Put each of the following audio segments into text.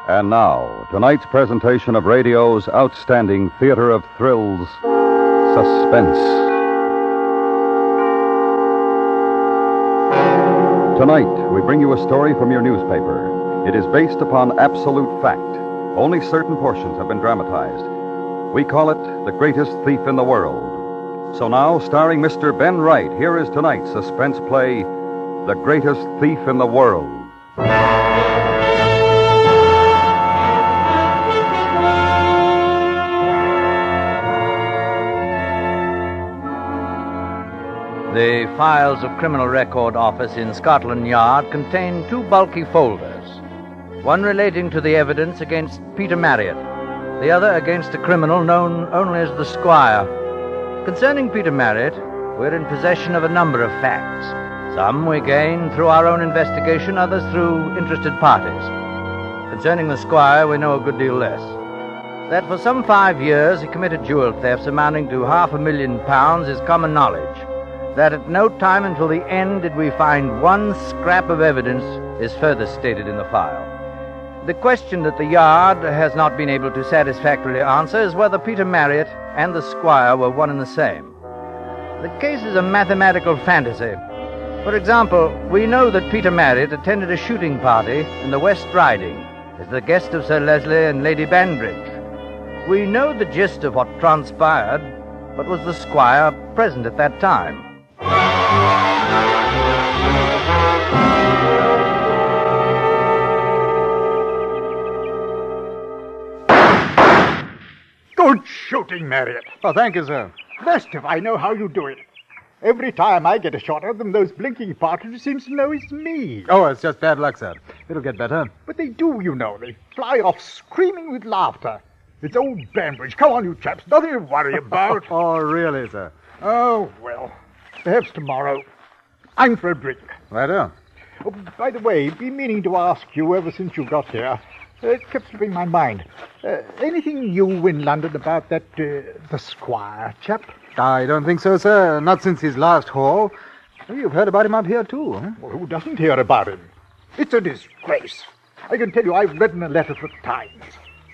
And now, tonight's presentation of radio's outstanding theater of thrills, Suspense. Tonight, we bring you a story from your newspaper. It is based upon absolute fact. Only certain portions have been dramatized. We call it The Greatest Thief in the World. So now, starring Mr. Ben Wright, here is tonight's suspense play, The Greatest Thief in the World. The files of Criminal Record Office in Scotland Yard contain two bulky folders, one relating to the evidence against Peter Marriott, the other against a criminal known only as the Squire. Concerning Peter Marriott, we're in possession of a number of facts. Some we gain through our own investigation, others through interested parties. Concerning the Squire, we know a good deal less. That for some 5 years he committed jewel thefts amounting to £500,000 is common knowledge. That at no time until the end did we find one scrap of evidence is further stated in the file. The question that the Yard has not been able to satisfactorily answer is whether Peter Marriott and the Squire were one and the same. The case is a mathematical fantasy. For example, we know that Peter Marriott attended a shooting party in the West Riding as the guest of Sir Leslie and Lady Banbridge. We know the gist of what transpired, but was the Squire present at that time? Good shooting, Marriott. Oh, thank you, sir. Best if I know how you do it. Every time I get a shot at them, those blinking partridges seem to know it's me. Oh, it's just bad luck, sir. It'll get better. But they do, you know. They fly off screaming with laughter. It's old Banbridge. Come on, you chaps. Nothing to worry about. Oh, really, sir? Oh, well. Perhaps tomorrow. I'm for a drink. Righto. Oh, by the way, been meaning to ask you ever since you got here. It kept slipping my mind. Anything new in London about that, the Squire chap? I don't think so, sir. Not since his last haul. You've heard about him up here, too, huh? Well, who doesn't hear about him? It's a disgrace. I can tell you I've written a letter to the Times.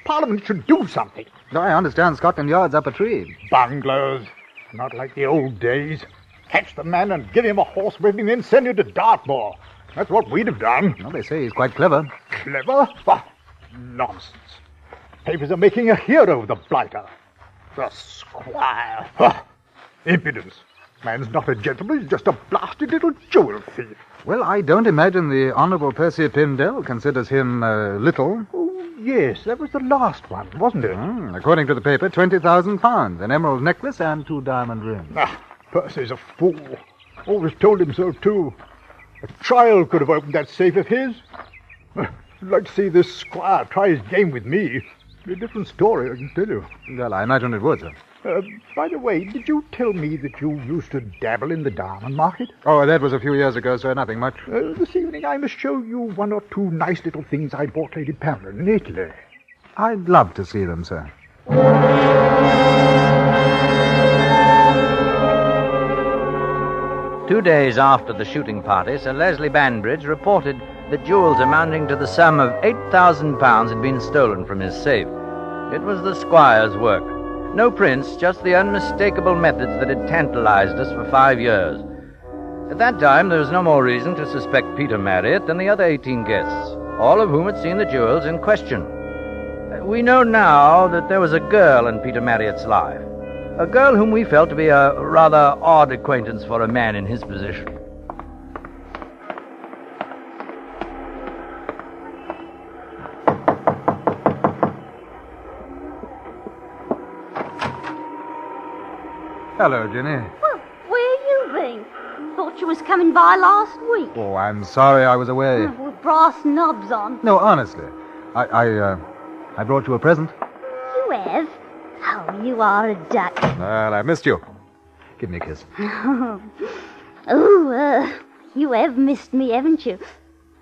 Parliament should do something. I understand Scotland Yard's up a tree. Bunglers. Not like the old days. Catch the man and give him a horsewhipping, then send him to Dartmoor. That's what we'd have done. Well, they say he's quite clever. Clever? Oh, nonsense. Papers are making a hero of the blighter. The Squire. Oh, impudence. Man's not a gentleman, he's just a blasted little jewel thief. Well, I don't imagine the Honourable Percy Pindell considers him little. Oh, yes, that was the last one, wasn't it? According to the paper, £20,000, an emerald necklace and 2 diamond rings. Ah, Percy's a fool. Always told him so, too. A child could have opened that safe of his. I'd like to see this Squire try his game with me. A different story, I can tell you. Well, I imagine it would, sir. By the way, did you tell me that you used to dabble in the diamond market? Oh, that was a few years ago, sir. Nothing much. This evening I must show you one or two nice little things I bought Lady Pamela in Italy. I'd love to see them, sir. 2 days after the shooting party, Sir Leslie Banbridge reported that jewels amounting to the sum of £8,000 had been stolen from his safe. It was the Squire's work. No prints, just the unmistakable methods that had tantalized us for 5 years. At that time, there was no more reason to suspect Peter Marriott than the other 18 guests, all of whom had seen the jewels in question. We know now that there was a girl in Peter Marriott's life, a girl whom we felt to be a rather odd acquaintance for a man in his position. Hello, Jenny. Well, where you been? Thought you was coming by last week. Oh, I'm sorry I was away. With brass knobs on. No, honestly. I brought you a present. You have? Oh, you are a duck. Well, I missed you. Give me a kiss. You have missed me, haven't you?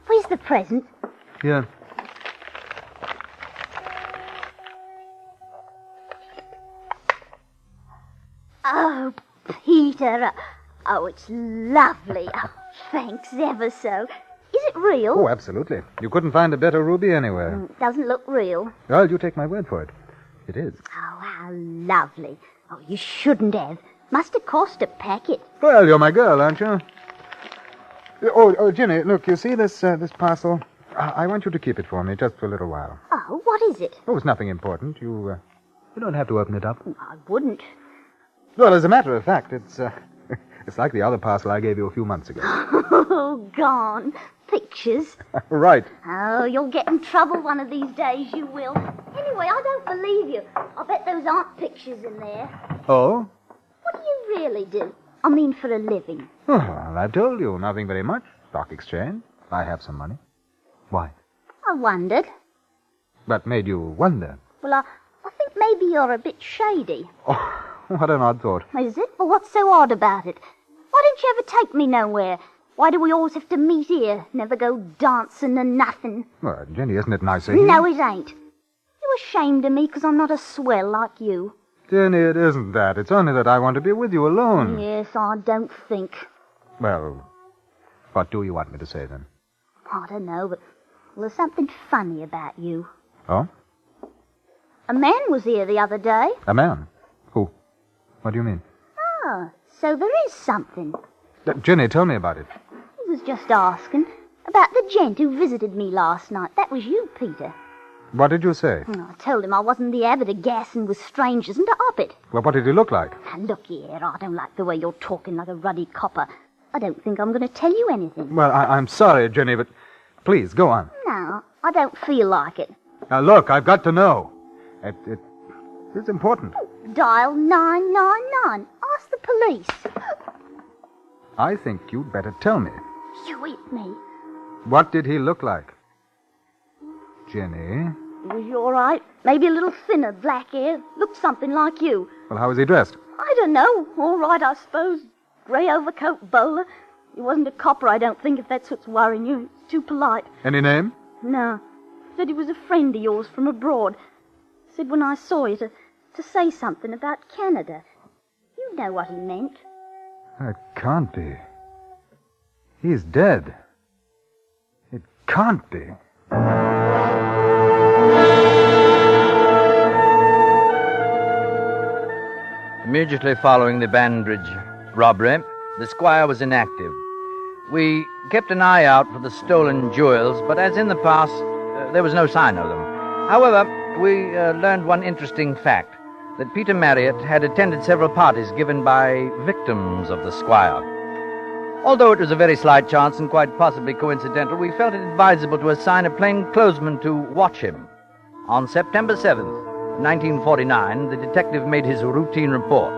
Where's the present? Here. Oh, Peter. Oh, it's lovely. Oh, thanks ever so. Is it real? Oh, absolutely. You couldn't find a better ruby anywhere. It doesn't look real. Well, you take my word for it. It is. Oh, how lovely. Oh, you shouldn't have. Must have cost a packet. Well, you're my girl, aren't you? Oh, Jenny, look, you see this parcel? I want you to keep it for me just for a little while. Oh, what is it? Oh, it's nothing important. You don't have to open it up. I wouldn't. Well, as a matter of fact, it's like the other parcel I gave you a few months ago. Oh, gone. Pictures. Right. Oh, you'll get in trouble one of these days, you will. Anyway, I don't believe you. I bet those aren't pictures in there. Oh? What do you really do? I mean, for a living. Oh, well, I've told you, nothing very much. Stock exchange. I have some money. Why? I wondered. What made you wonder? Well, I think maybe you're a bit shady. Oh, what an odd thought. Is it? Well, what's so odd about it? Why don't you ever take me nowhere? Why do we always have to meet here? Never go dancing and nothing. Well, Jenny, isn't it nice of you? No, it ain't. You ashamed of me because I'm not a swell like you. Jenny, it isn't that. It's only that I want to be with you alone. Yes, I don't think. Well, what do you want me to say, then? I don't know, but there's something funny about you. Oh? A man was here the other day. A man? Who? What do you mean? Oh, so there is something. Jenny, tell me about it. He was just asking about the gent who visited me last night. That was you, Peter. What did you say? I told him I wasn't the habit of gassing with strangers and to up it. Well, what did he look like? Now, look here, I don't like the way you're talking like a ruddy copper. I don't think I'm going to tell you anything. Well, I'm sorry, Jenny, but please, go on. No, I don't feel like it. Now, look, I've got to know. It's important. Dial 999. Ask the police. I think you'd better tell me. You eat me. What did he look like? Jenny? Was you all right? Maybe a little thinner, black hair. Looked something like you. Well, how was he dressed? I don't know. All right, I suppose. Grey overcoat, bowler. He wasn't a copper, I don't think, if that's what's worrying you. He's too polite. Any name? No. Said he was a friend of yours from abroad. Said when I saw you to say something about Canada. You know what he meant. It can't be. He's dead. It can't be. Immediately following the Banbridge robbery, the squire was inactive. We kept an eye out for the stolen jewels, but as in the past, there was no sign of them. However, we learned one interesting fact, that Peter Marriott had attended several parties given by victims of the squire. Although it was a very slight chance and quite possibly coincidental, we felt it advisable to assign a plainclothesman to watch him. On September 7th, 1949, the detective made his routine report.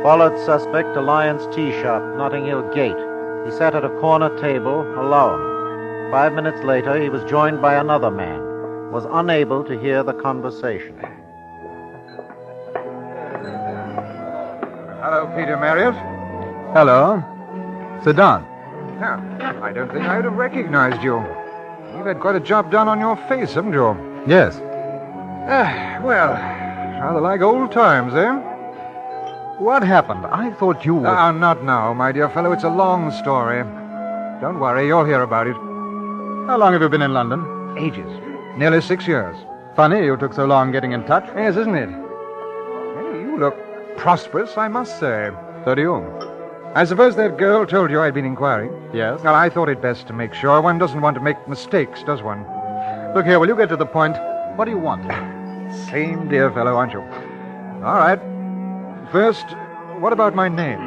Followed suspect to Lyons Tea Shop, Notting Hill Gate. He sat at a corner table, alone. 5 minutes later, he was joined by another man. Was unable to hear the conversation. Hello, Peter Marriott. Hello. Sit down. Now, I don't think I would have recognized you. You've had quite a job done on your face, haven't you? Yes. Well, rather like old times, eh? What happened? I thought you were... Not now, my dear fellow. It's a long story. Don't worry, you'll hear about it. How long have you been in London? Ages. Nearly 6 years. Funny you took so long getting in touch. Yes, isn't it? Hey, you look prosperous, I must say. So do you. I suppose that girl told you I'd been inquiring? Yes. Well, I thought it best to make sure. One doesn't want to make mistakes, does one? Look here, will you get to the point? What do you want? Same dear fellow, aren't you? All right. First, what about my name?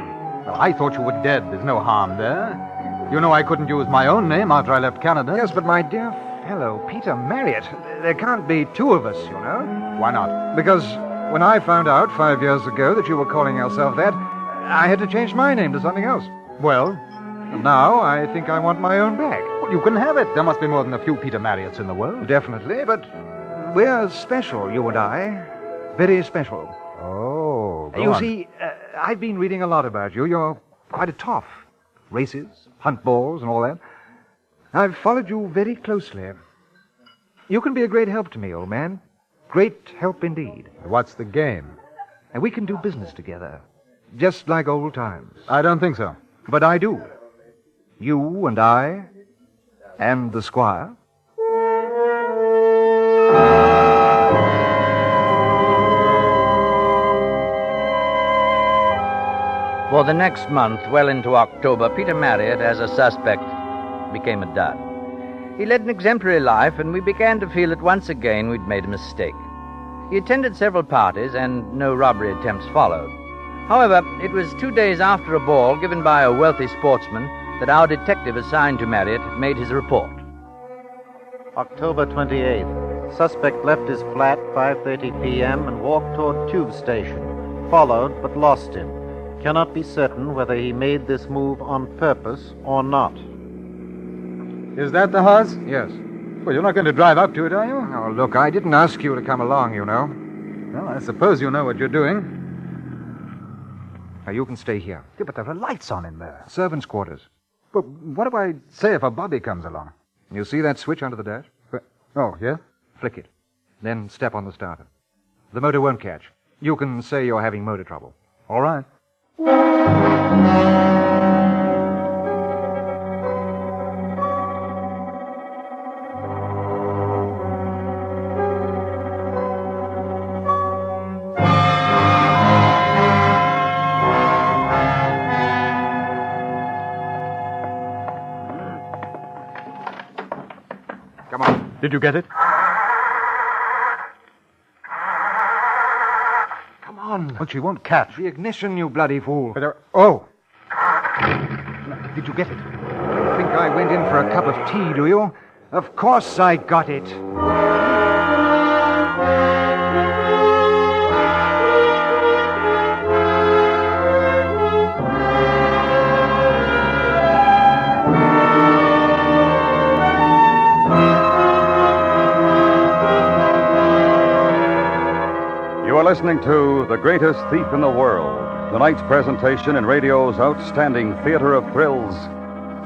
Well, I thought you were dead. There's no harm there. You know I couldn't use my own name after I left Canada. Yes, but my dear fellow, Peter Marriott, there can't be two of us, you know. Why not? Because when I found out 5 years ago that you were calling yourself that, I had to change my name to something else. Well? And now I think I want my own back. Well, you can have it. There must be more than a few Peter Marriotts in the world. Definitely, but we're special, you and I. Very special. Oh, go You on. see, I've been reading a lot about you. You're quite a toff. Races, hunt balls, and all that. I've followed you very closely. You can be a great help to me, old man. Great help indeed. What's the game? And we can do business together. Just like old times. I don't think so. But I do. You and I, And the squire? For the next month, well into October, Peter Marriott, as a suspect, became a dud. He led an exemplary life, and we began to feel that once again we'd made a mistake. He attended several parties, and no robbery attempts followed. However, it was 2 days after a ball given by a wealthy sportsman that our detective assigned to Marriott made his report. October 28th. Suspect left his flat 5:30 p.m. and walked toward Tube Station. Followed, but lost him. Cannot be certain whether he made this move on purpose or not. Is that the house? Yes. Well, you're not going to drive up to it, are you? Oh, look, I didn't ask you to come along, you know. Well, I suppose you know what you're doing. Now, you can stay here. Yeah, but there are lights on in there. Servants' quarters. But what do I say if a Bobby comes along? You see that switch under the dash? Oh, yeah? Flick it. Then step on the starter. The motor won't catch. You can say you're having motor trouble. All right. Come on. Did you get it? Come on. Well, she won't catch. The ignition, you bloody fool. But oh! Did you get it? You think I went in for a cup of tea, do you? Of course I got it. You are listening to The Greatest Thief in the World, tonight's presentation in radio's outstanding theater of thrills,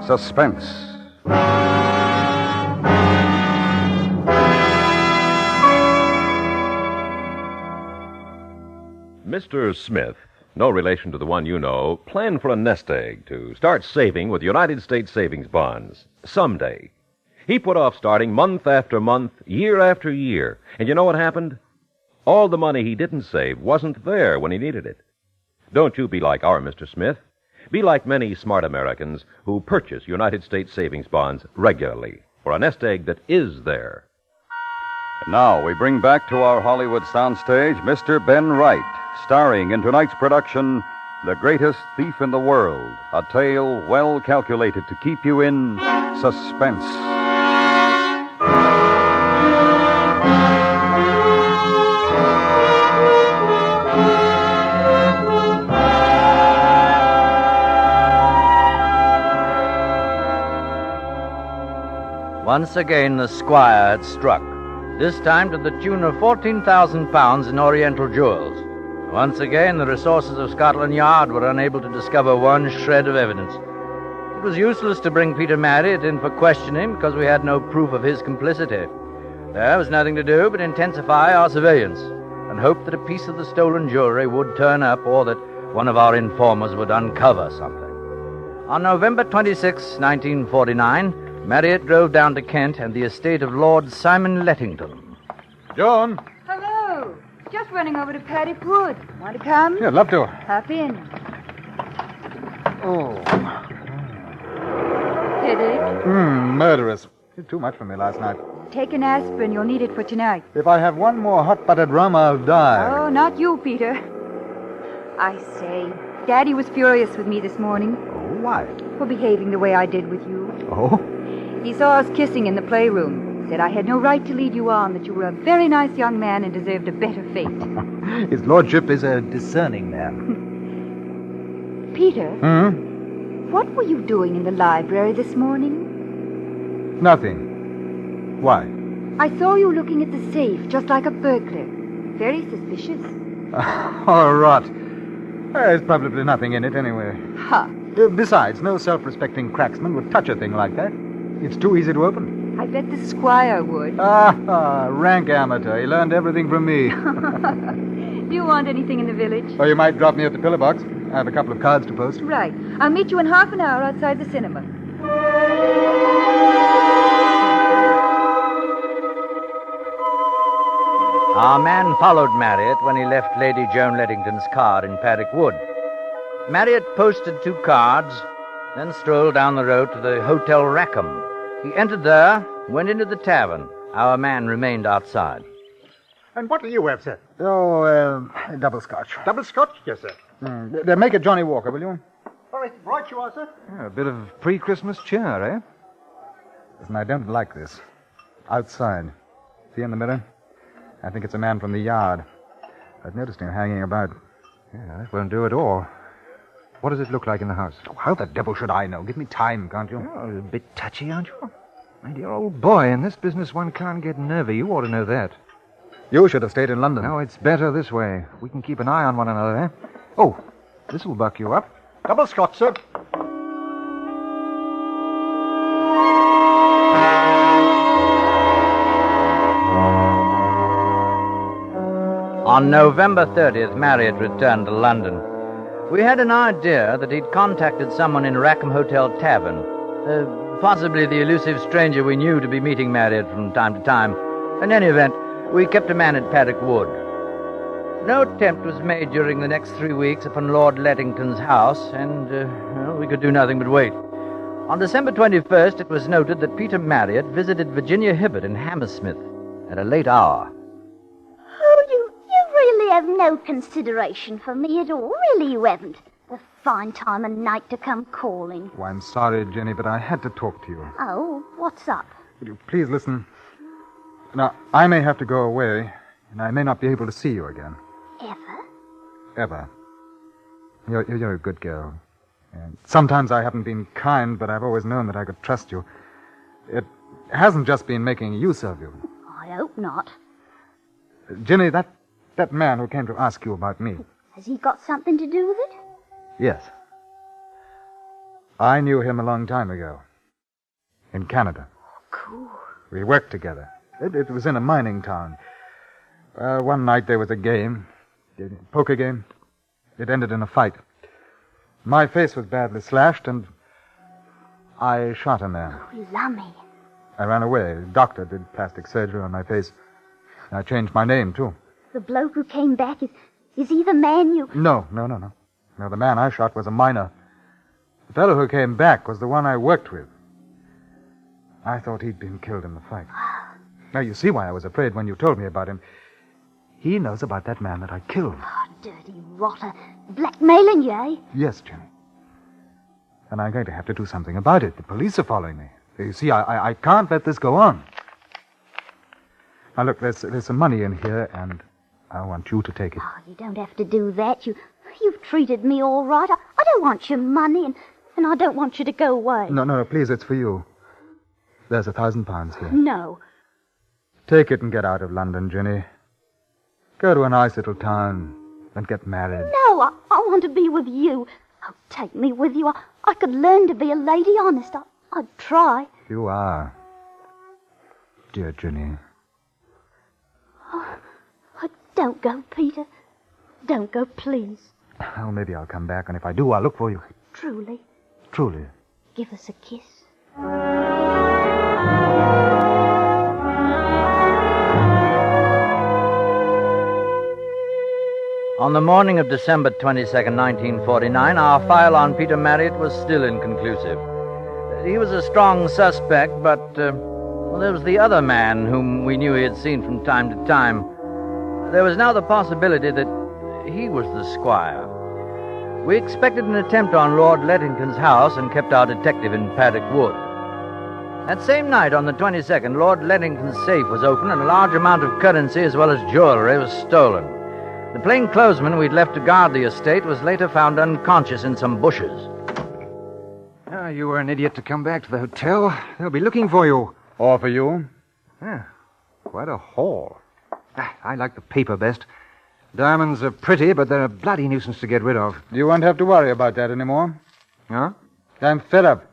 Suspense. Mr. Smith, no relation to the one you know, planned for a nest egg to start saving with United States savings bonds someday. He put off starting month after month, year after year. And you know what happened? All the money he didn't save wasn't there when he needed it. Don't you be like our Mr. Smith. Be like many smart Americans who purchase United States savings bonds regularly for a nest egg that is there. Now we bring back to our Hollywood soundstage Mr. Ben Wright, starring in tonight's production, The Greatest Thief in the World, a tale well calculated to keep you in suspense. Once again, the squire had struck, this time to the tune of 14,000 pounds in Oriental jewels. Once again, the resources of Scotland Yard were unable to discover one shred of evidence. It was useless to bring Peter Marriott in for questioning because we had no proof of his complicity. There was nothing to do but intensify our surveillance and hope that a piece of the stolen jewelry would turn up or that one of our informers would uncover something. On November 26, 1949, Marriott drove down to Kent and the estate of Lord Simon Lettington. Joan? Hello. Just running over to Paddy Wood. Want to come? Yeah, I'd love to. Hop in. Oh. Headache? Murderous. Too much for me last night. Take an aspirin. You'll need it for tonight. If I have one more hot buttered rum, I'll die. Oh, not you, Peter. I say, Daddy was furious with me this morning Oh, why? for behaving the way I did with you. Oh? He saw us kissing in the playroom. Said I had no right to lead you on, that you were a very nice young man and deserved a better fate. His lordship is a discerning man. Peter, Hmm? what were you doing in the library this morning? Nothing. Why? I saw you looking at the safe, just like a burglar. Very suspicious. Oh, rot. There's probably nothing in it anyway. Ha! Besides, no self-respecting cracksman would touch a thing like that. It's too easy to open. I bet the squire would. Rank amateur. He learned everything from me. Do you want anything in the village? Or you might drop me at the pillar box. I have a couple of cards to post. Right. I'll meet you in half an hour outside the cinema. Our man followed Marriott when he left Lady Joan Lettington's car in Paddock Wood. Marriott posted 2 cards, then strolled down the road to the Hotel Rackham. He entered there, went into the tavern. Our man remained outside. And what do you have, sir? Oh, double scotch. Double scotch? Yes, sir. Make it Johnny Walker, will you? All right, right you are, sir. Yeah, a bit of pre-Christmas cheer, eh? Listen, I don't like this. Outside. See in the mirror? I think it's a man from the yard. I've noticed him hanging about. Yeah, that won't do at all. What does it look like in the house? Oh, how the devil should I know? Give me time, can't you? Oh, a bit touchy, aren't you? My dear old boy, in this business one can't get nervy. You ought to know that. You should have stayed in London. No, it's better this way. We can keep an eye on one another, eh? Oh, this will buck you up. Double scotch, sir. On November 30th, Marriott returned to London. We had an idea that he'd contacted someone in Rackham Hotel Tavern, possibly the elusive stranger we knew to be meeting Marriott from time to time. In any event, we kept a man at Paddock Wood. No attempt was made during the next 3 weeks upon Lord Lettington's house, and we could do nothing but wait. On December 21st, it was noted that Peter Marriott visited Virginia Hibbert in Hammersmith at a late hour. You really have no consideration for me at all. Really, you haven't. A fine time of night to come calling. Oh, I'm sorry, Jenny, but I had to talk to you. Oh, what's up? Will you please listen? Now, I may have to go away, and I may not be able to see you again. Ever. You're a good girl. And sometimes I haven't been kind, but I've always known that I could trust you. It hasn't just been making use of you. I hope not. Jenny, that man who came to ask you about me. Has he got something to do with it? Yes. I knew him a long time ago. In Canada. Cool. We worked together. It was in a mining town. One night there was a game. A poker game. It ended in a fight. My face was badly slashed, and I shot him there. Oh, lummy. I ran away. The doctor did plastic surgery on my face. I changed my name, too. The bloke who came back, is he the man you... No. No, the man I shot was a miner. The fellow who came back was the one I worked with. I thought he'd been killed in the fight. Now, you see why I was afraid when you told me about him. He knows about that man that I killed. Oh, dirty rotter. Blackmailing you, eh? Yes, Jenny. And I'm going to have to do something about it. The police are following me. You see, I can't let this go on. Now, look, there's some money in here, and I want you to take it. Oh, you don't have to do that. You've treated me all right. I don't want your money, and I don't want you to go away. No, please, it's for you. There's £1,000 here. No. Take it and get out of London, Jenny. Go to a nice little town and get married. No, I want to be with you. Oh, take me with you. I could learn to be a lady, honest. I'd try. You are. Dear Jenny. Oh, don't go, Peter. Don't go, please. Well, maybe I'll come back, and if I do, I'll look for you. Truly. Truly. Give us a kiss. On the morning of December 22nd, 1949, our file on Peter Marriott was still inconclusive. He was a strong suspect, but there was the other man whom we knew he had seen from time to time. There was now the possibility that he was the squire. We expected an attempt on Lord Lettington's house and kept our detective in Paddock Wood. That same night, on the 22nd, Lord Lettington's safe was opened and a large amount of currency as well as jewelry was stolen. The plainclothesman we'd left to guard the estate was later found unconscious in some bushes. Ah, you were an idiot to come back to the hotel. They'll be looking for you. Or for you? Yeah, quite a haul. I like the paper best. Diamonds are pretty, but they're a bloody nuisance to get rid of. You won't have to worry about that anymore. Huh? I'm fed up.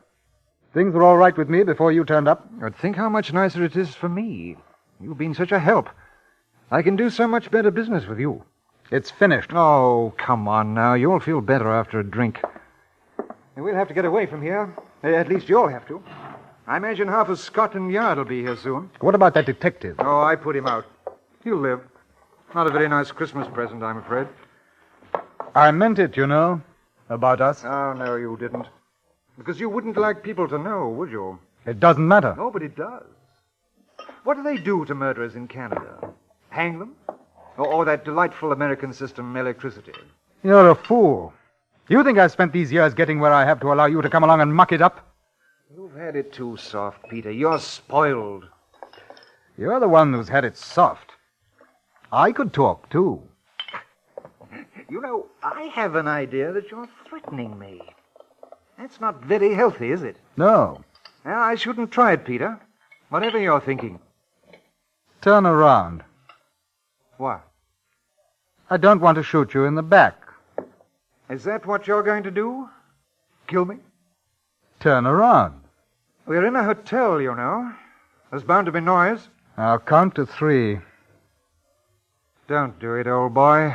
Things were all right with me before you turned up. But think how much nicer it is for me. You've been such a help. I can do so much better business with you. It's finished. Oh, come on now. You'll feel better after a drink. And we'll have to get away from here. At least you'll have to. I imagine half of Scotland Yard will be here soon. What about that detective? Oh, I put him out. He'll live. Not a very nice Christmas present, I'm afraid. I meant it, you know, about us. Oh, no, you didn't. Because you wouldn't like people to know, would you? It doesn't matter. No, but it does. What do they do to murderers in Canada? Hang them? Or that delightful American system, electricity? You're a fool. You think I spent these years getting where I have to allow you to come along and muck it up? You've had it too soft, Peter. You're spoiled. You're the one who's had it soft. I could talk, too. You know, I have an idea that you're threatening me. That's not very healthy, is it? No. Well, I shouldn't try it, Peter. Whatever you're thinking. Turn around. What? I don't want to shoot you in the back. Is that what you're going to do? Kill me? Turn around. We're in a hotel, you know. There's bound to be noise. I'll count to 3. Don't do it, old boy.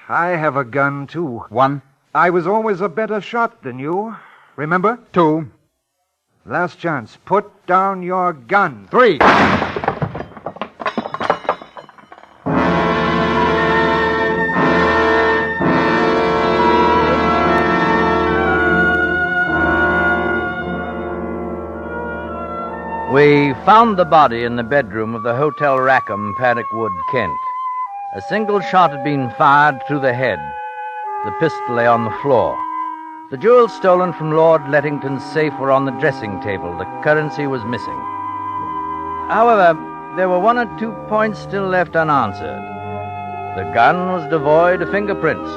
I have a gun, too. 1, I was always a better shot than you. Remember? 2, Last chance. Put down your gun. 3. We found the body in the bedroom of the Hotel Rackham, Paddock Wood, Kent. A single shot had been fired through the head. The pistol lay on the floor. The jewels stolen from Lord Lettington's safe were on the dressing table. The currency was missing. However, there were 1 or 2 points still left unanswered. The gun was devoid of fingerprints.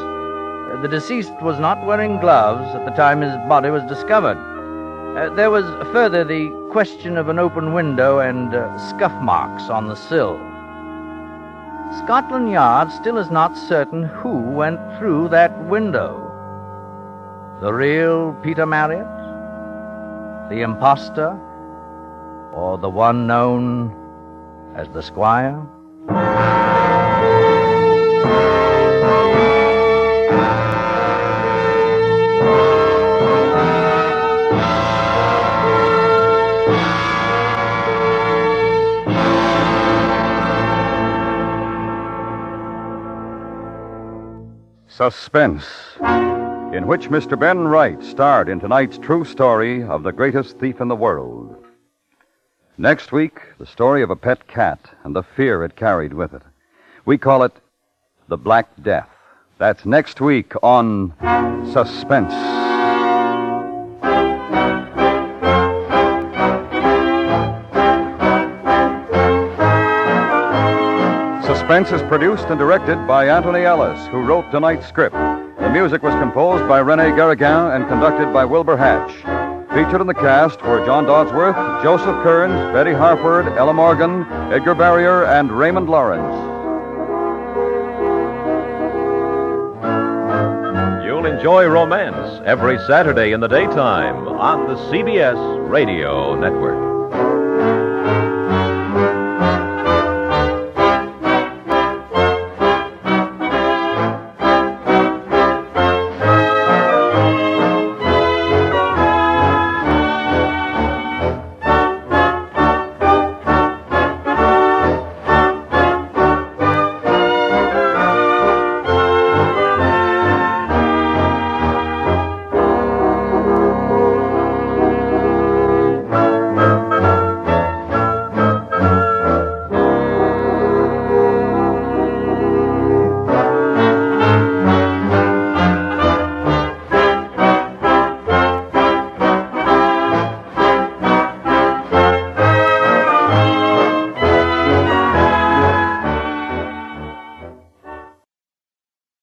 The deceased was not wearing gloves at the time his body was discovered. There was further the question of an open window and scuff marks on the sill. Scotland Yard still is not certain who went through that window. The real Peter Marriott? The imposter? Or the one known as the Squire? Suspense, in which Mr. Ben Wright starred in tonight's true story of the greatest thief in the world. Next week, the story of a pet cat and the fear it carried with it. We call it The Black Death. That's next week on Suspense. Suspense is produced and directed by Anthony Ellis, who wrote tonight's script. The music was composed by René Garrigan and conducted by Wilbur Hatch. Featured in the cast were John Dodsworth, Joseph Kearns, Betty Harford, Ella Morgan, Edgar Barrier, and Raymond Lawrence. You'll enjoy romance every Saturday in the daytime on the CBS Radio Network.